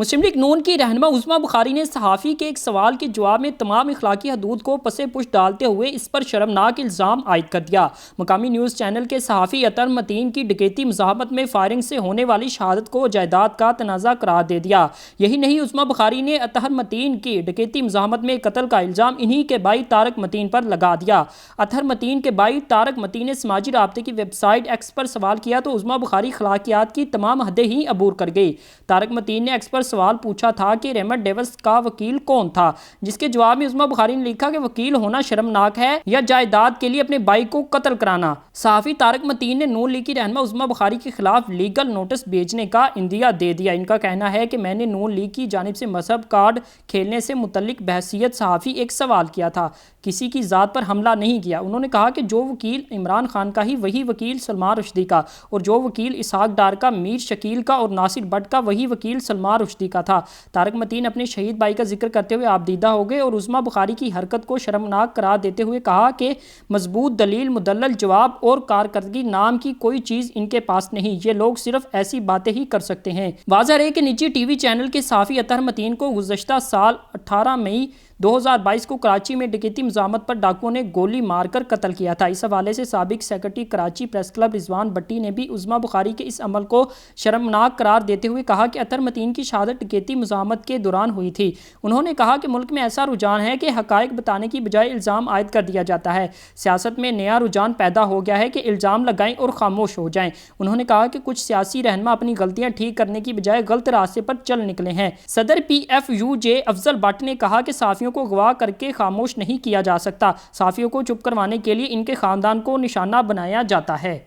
مسلم league نون کی رہنما عظمیٰ بخاری نے صحافی کے ایک سوال کے جواب میں تمام اخلاقی حدود کو پس پش ڈالتے ہوئے اس پر شرمناک الزام عائد کر دیا۔ مقامی نیوز چینل کے صحافی اطہر متین کی ڈکیتی مزاحمت میں فائرنگ سے ہونے والی شہادت کو جائیداد کا تنازع قرار دے دیا۔ یہی نہیں، عظمیٰ بخاری نے اطہر متین کی ڈکیتی مزاحمت میں قتل کا الزام انہی کے بھائی طارق متین پر لگا دیا۔ اطہر متین کے بھائی طارق متین نے سماجی رابطے کی ویب سائٹ ایکس پر سوال کیا تو عظمیٰ بخاری اخلاقیات کی تمام حدیں ہی عبور کر گئی۔ طارق متین نے ایکس پر سوال پوچھا تھا کہ ریمنڈ ڈیوس کا وکیل کون تھا، جس کے جواب میں عظمیٰ بخاری نے لکھا کہ وکیل ہونا شرمناک ہے یا جائیداد کے لیے اپنے بھائی کو قتل کرانا۔ صحافی طارق متین نے نون لیگ کی رہنما عظمیٰ بخاری کے خلاف لیگل نوٹس بھیجنے کا عندیہ دے دیا۔ ان کا کہنا ہے کہ میں نے نون لیگ کی جانب سے مذہب کارڈ کھیلنے سے متعلق بحیثیت صحافی ایک سوال کیا تھا، کسی کی ذات پر حملہ نہیں کیا۔ انہوں نے کہا کہ جو وکیل عمران خان کا ہی وہی وکیل سلمان رشدی کا، اور جو وکیل اسحاق ڈار کا میر شکیل کا اور ناصر بٹ کا وہی وکیل سلمان رشدی کا تھا۔ طارق متین اپنے شہید بھائی کا ذکر کرتے ہوئے آبدیدہ ہو گئے اور عظمیٰ بخاری کی حرکت کو شرمناک قرار دیتے ہوئے کہا کہ مضبوط دلیل، مدلل جواب اور کارکردگی نام کی کوئی چیز ان کے پاس نہیں، یہ لوگ صرف ایسی باتیں ہی کر سکتے ہیں۔ واضح ہے کہ نجی ٹی وی چینل کے صحافی اطہر متین کو گزشتہ سال 18 مئی 2022 کو کراچی میں ڈکیتی مزاحمت پر ڈاکوؤں نے گولی مار کر قتل کیا تھا۔ اس حوالے سے سابق سیکرٹری کراچی پریس کلب رضوان بٹی نے بھی عظمیٰ بخاری کے اس عمل کو شرمناک قرار دیتے ہوئے کہا کہ اطہر متین کی شہادت ڈکیتی مزاحمت کے دوران ہوئی تھی۔ انہوں نے کہا کہ ملک میں ایسا رجحان ہے کہ حقائق بتانے کی بجائے الزام عائد کر دیا جاتا ہے۔ سیاست میں نیا رجحان پیدا ہو گیا ہے کہ الزام لگائیں اور خاموش ہو جائیں۔ انہوں نے کہا کہ کچھ سیاسی رہنما اپنی غلطیاں ٹھیک کرنے کی بجائے غلط راستے پر چل نکلے ہیں۔ صدر P if you J Afzal but نے کہا کہ صحافیوں کو اغوا کر کے خاموش نہیں کیا جا سکتا، صحافیوں کو چپ کروانے کے لیے ان کے خاندان کو نشانہ بنایا جاتا ہے۔